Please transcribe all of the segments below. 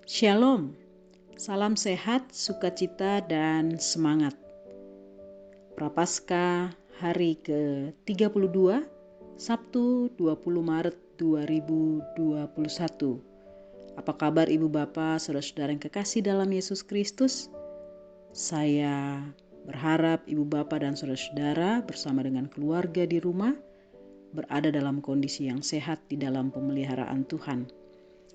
Shalom, salam sehat, sukacita, dan semangat. Prapaskah hari ke-32, Sabtu 20 Maret 2021. Apa kabar Ibu Bapa, Saudara-saudara yang kekasih dalam Yesus Kristus? Saya berharap Ibu Bapa dan Saudara-saudara bersama dengan keluarga di rumah berada dalam kondisi yang sehat di dalam pemeliharaan Tuhan.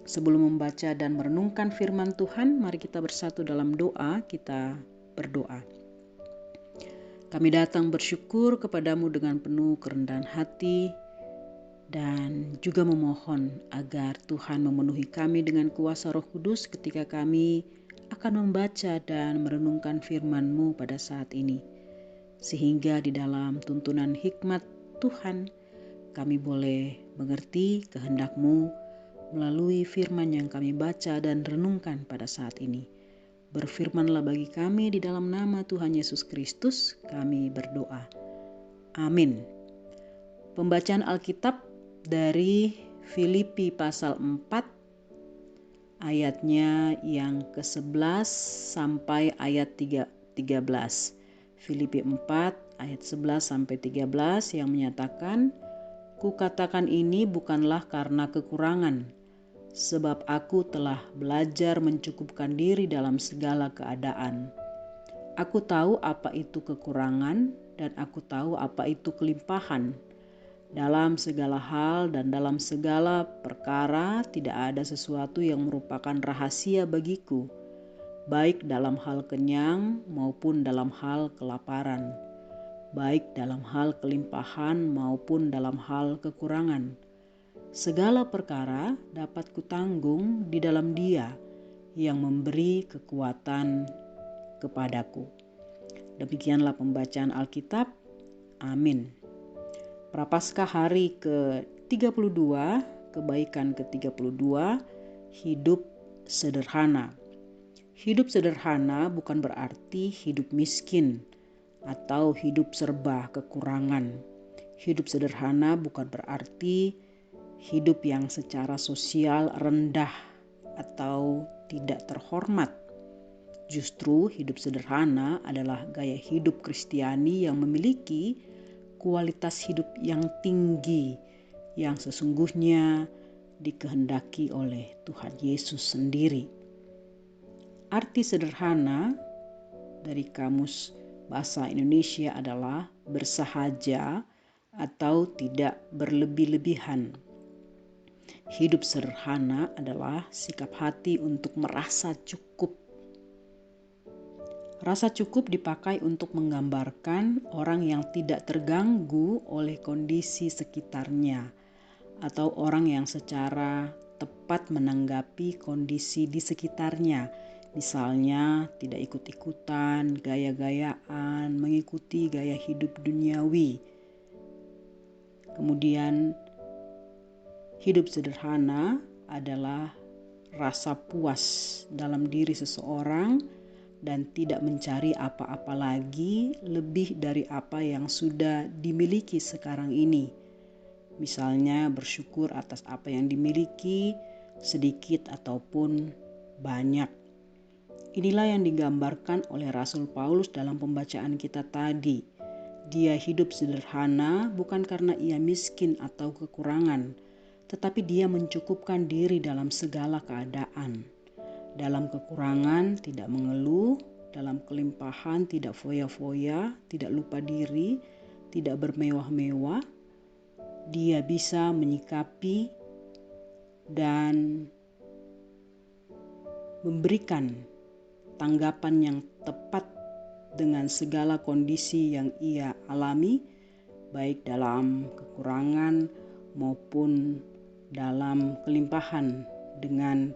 Sebelum membaca dan merenungkan firman Tuhan, mari kita bersatu dalam doa. Kita berdoa. Kami datang bersyukur kepadamu dengan penuh kerendahan hati dan juga memohon agar Tuhan memenuhi kami dengan kuasa Roh Kudus ketika kami akan membaca dan merenungkan firman-Mu pada saat ini. Sehingga di dalam tuntunan hikmat Tuhan, kami boleh mengerti kehendak-Mu melalui firman yang kami baca dan renungkan pada saat ini. Berfirmanlah bagi kami di dalam nama Tuhan Yesus Kristus, kami berdoa. Amin. Pembacaan Alkitab dari Filipi pasal 4, ayatnya yang ke-11 sampai ayat 13. Filipi 4 ayat 11 sampai 13 yang menyatakan, "Kukatakan ini bukanlah karena kekurangan, sebab aku telah belajar mencukupkan diri dalam segala keadaan. Aku tahu apa itu kekurangan dan aku tahu apa itu kelimpahan. Dalam segala hal dan dalam segala perkara tidak ada sesuatu yang merupakan rahasia bagiku, baik dalam hal kenyang maupun dalam hal kelaparan, baik dalam hal kelimpahan maupun dalam hal kekurangan. Segala perkara dapat kutanggung di dalam Dia yang memberi kekuatan kepadaku." Demikianlah pembacaan Alkitab. Amin. Prapaskah hari ke-32, kebaikan ke-32, hidup sederhana. Hidup sederhana bukan berarti hidup miskin atau hidup serba kekurangan. Hidup sederhana bukan berarti hidup yang secara sosial rendah atau tidak terhormat. Justru hidup sederhana adalah gaya hidup Kristiani yang memiliki kualitas hidup yang tinggi, yang sesungguhnya dikehendaki oleh Tuhan Yesus sendiri. Arti sederhana dari Kamus Bahasa Indonesia adalah bersahaja atau tidak berlebih-lebihan. Hidup sederhana adalah sikap hati untuk merasa cukup. Rasa cukup dipakai untuk menggambarkan orang yang tidak terganggu oleh kondisi sekitarnya atau orang yang secara tepat menanggapi kondisi di sekitarnya. Misalnya tidak ikut-ikutan, gaya-gayaan, mengikuti gaya hidup duniawi. Kemudian hidup sederhana adalah rasa puas dalam diri seseorang dan tidak mencari apa-apa lagi lebih dari apa yang sudah dimiliki sekarang ini. Misalnya bersyukur atas apa yang dimiliki, sedikit ataupun banyak. Inilah yang digambarkan oleh Rasul Paulus dalam pembacaan kita tadi. Dia hidup sederhana bukan karena ia miskin atau kekurangan, tetapi dia mencukupkan diri dalam segala keadaan. Dalam kekurangan tidak mengeluh, dalam kelimpahan tidak foya-foya, tidak lupa diri, tidak bermewah-mewah. Dia bisa menyikapi dan memberikan tanggapan yang tepat dengan segala kondisi yang ia alami, baik dalam kekurangan maupun dalam kelimpahan dengan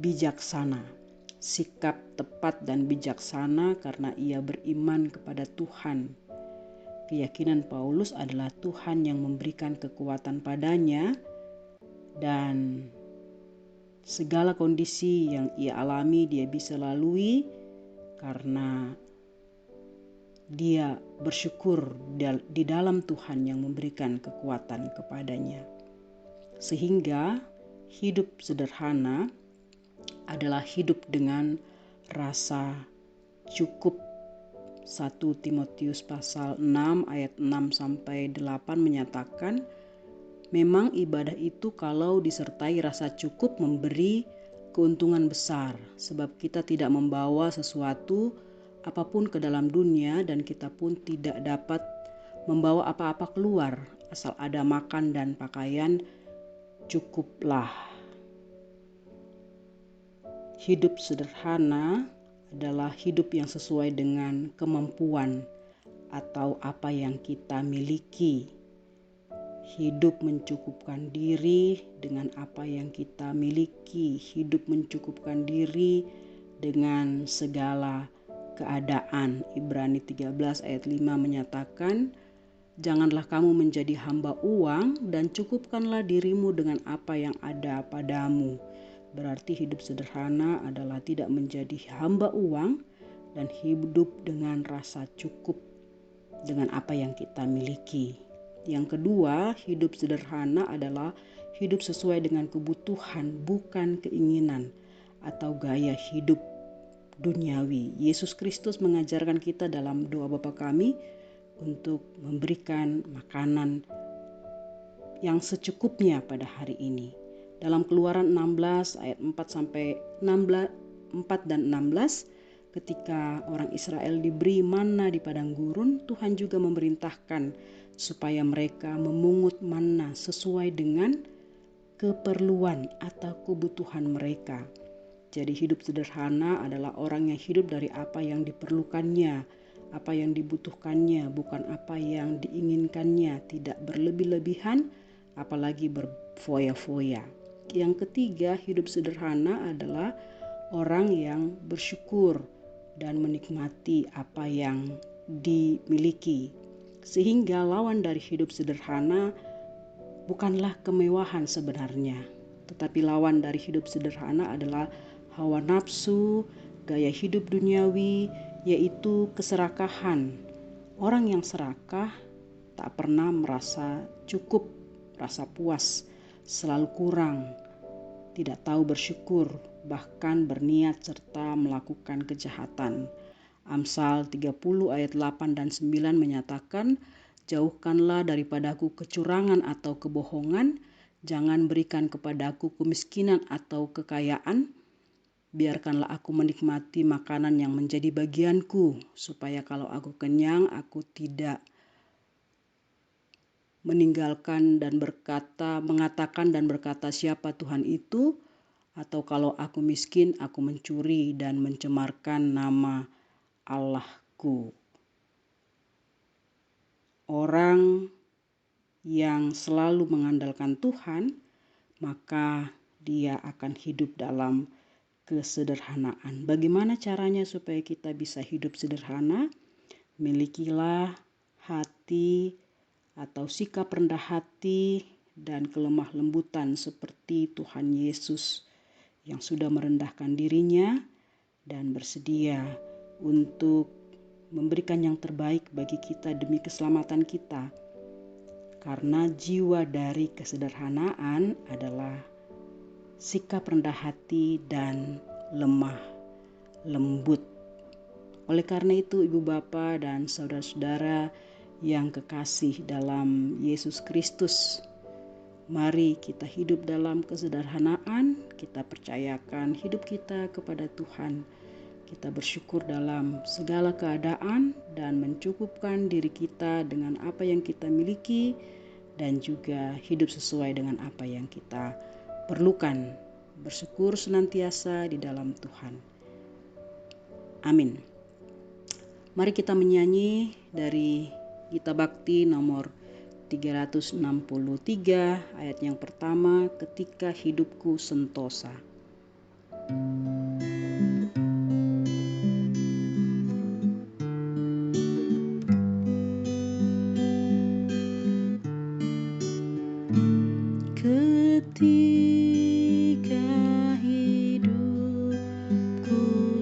bijaksana. sikap tepat dan bijaksana karena ia beriman kepada Tuhan. Keyakinan Paulus adalah Tuhan yang memberikan kekuatan padanya dan segala kondisi yang ia alami dia bisa lalui karena dia bersyukur di dalam Tuhan yang memberikan kekuatan kepadanya. Sehingga hidup sederhana adalah hidup dengan rasa cukup. 1 Timotius pasal 6 ayat 6 sampai 8 menyatakan, memang ibadah itu kalau disertai rasa cukup memberi keuntungan besar, sebab kita tidak membawa sesuatu apapun ke dalam dunia dan kita pun tidak dapat membawa apa-apa keluar, asal ada makan dan pakaian cukuplah. Hidup sederhana adalah hidup yang sesuai dengan kemampuan atau apa yang kita miliki. Hidup mencukupkan diri dengan apa yang kita miliki. Hidup mencukupkan diri dengan segala keadaan. Ibrani 13 ayat 5 menyatakan, janganlah kamu menjadi hamba uang dan cukupkanlah dirimu dengan apa yang ada padamu. Berarti hidup sederhana adalah tidak menjadi hamba uang dan hidup dengan rasa cukup dengan apa yang kita miliki. Yang kedua, hidup sederhana adalah hidup sesuai dengan kebutuhan, bukan keinginan atau gaya hidup duniawi. Yesus Kristus mengajarkan kita dalam doa Bapa kami untuk memberikan makanan yang secukupnya pada hari ini. Dalam Keluaran 16 ayat 4 sampai 4 dan 16, ketika orang Israel diberi manna di padang gurun, Tuhan juga memerintahkan supaya mereka memungut manna sesuai dengan keperluan atau kebutuhan mereka. Jadi hidup sederhana adalah orang yang hidup dari apa yang diperlukannya, apa yang dibutuhkannya, bukan apa yang diinginkannya, tidak berlebih-lebihan, apalagi berfoya-foya. Yang ketiga, hidup sederhana adalah orang yang bersyukur dan menikmati apa yang dimiliki. Sehingga lawan dari hidup sederhana bukanlah kemewahan sebenarnya, tetapi lawan dari hidup sederhana adalah hawa nafsu, gaya hidup duniawi, yaitu keserakahan. Orang yang serakah tak pernah merasa cukup, rasa puas, selalu kurang, tidak tahu bersyukur, bahkan berniat serta melakukan kejahatan. Amsal 30 ayat 8 dan 9 menyatakan, jauhkanlah daripadaku kecurangan atau kebohongan, jangan berikan kepadaku kemiskinan atau kekayaan, biarkanlah aku menikmati makanan yang menjadi bagianku, supaya kalau aku kenyang, aku tidak mengatakan dan berkata siapa Tuhan itu, atau kalau aku miskin, aku mencuri dan mencemarkan nama Allahku. Orang yang selalu mengandalkan Tuhan, maka dia akan hidup dalam kesederhanaan. Bagaimana caranya supaya kita bisa hidup sederhana? Milikilah hati atau sikap rendah hati dan kelemah lembutan seperti Tuhan Yesus yang sudah merendahkan dirinya dan bersedia untuk memberikan yang terbaik bagi kita demi keselamatan kita. Karena jiwa dari kesederhanaan adalah sikap rendah hati dan lemah lembut. Oleh karena itu, Ibu Bapa dan saudara-saudara yang kekasih dalam Yesus Kristus, mari kita hidup dalam kesederhanaan, kita percayakan hidup kita kepada Tuhan. Kita bersyukur dalam segala keadaan dan mencukupkan diri kita dengan apa yang kita miliki dan juga hidup sesuai dengan apa yang kita perlukan. Bersyukur senantiasa di dalam Tuhan. Amin. Mari kita menyanyi dari Gita Bakti nomor 363 ayat yang pertama, ketika hidupku sentosa.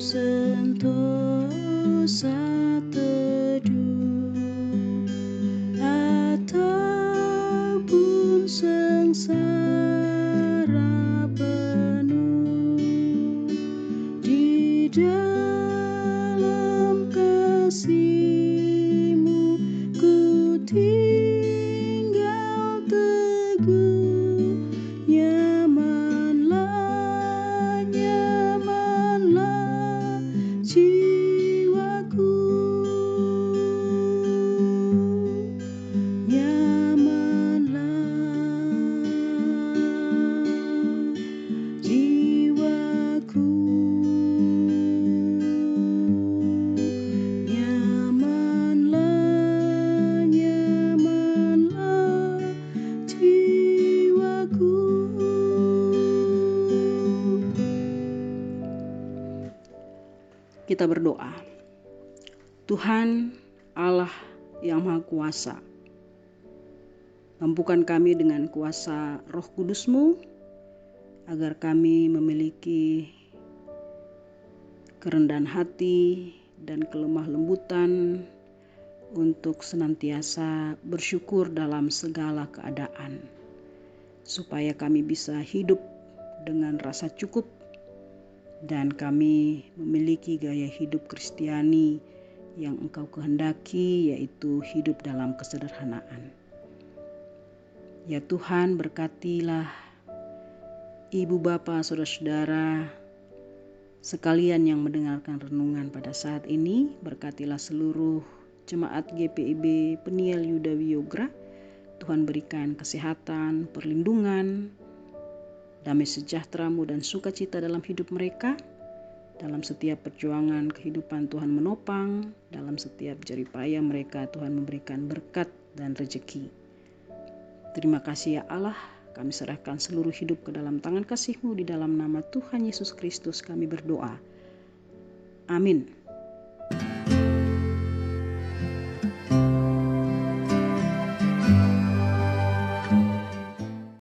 sentosa teduh ataupun sengsara penuh, di dalam kasih-Mu ku tinggal teguh. Nyamanlah, nyamanlah jiwaku, nyamanlah jiwaku, nyamanlah, nyamanlah jiwaku. Kita berdoa. Tuhan Allah yang Maha Kuasa, mampukan kami dengan kuasa Roh Kudus-Mu agar kami memiliki kerendahan hati dan kelemah lembutan untuk senantiasa bersyukur dalam segala keadaan, supaya kami bisa hidup dengan rasa cukup dan kami memiliki gaya hidup Kristiani yang Engkau kehendaki, yaitu hidup dalam kesederhanaan. Ya Tuhan, berkatilah ibu bapa, saudara-saudara sekalian yang mendengarkan renungan pada saat ini. Berkatilah seluruh jemaat GPIB Peniel Yuda Wiyogra. Tuhan berikan kesehatan, perlindungan, damai sejahtera-Mu dan sukacita dalam hidup mereka. Dalam setiap perjuangan kehidupan Tuhan menopang, dalam setiap jerih payah mereka Tuhan memberikan berkat dan rezeki. Terima kasih ya Allah, kami serahkan seluruh hidup ke dalam tangan kasih-Mu, di dalam nama Tuhan Yesus Kristus kami berdoa. Amin.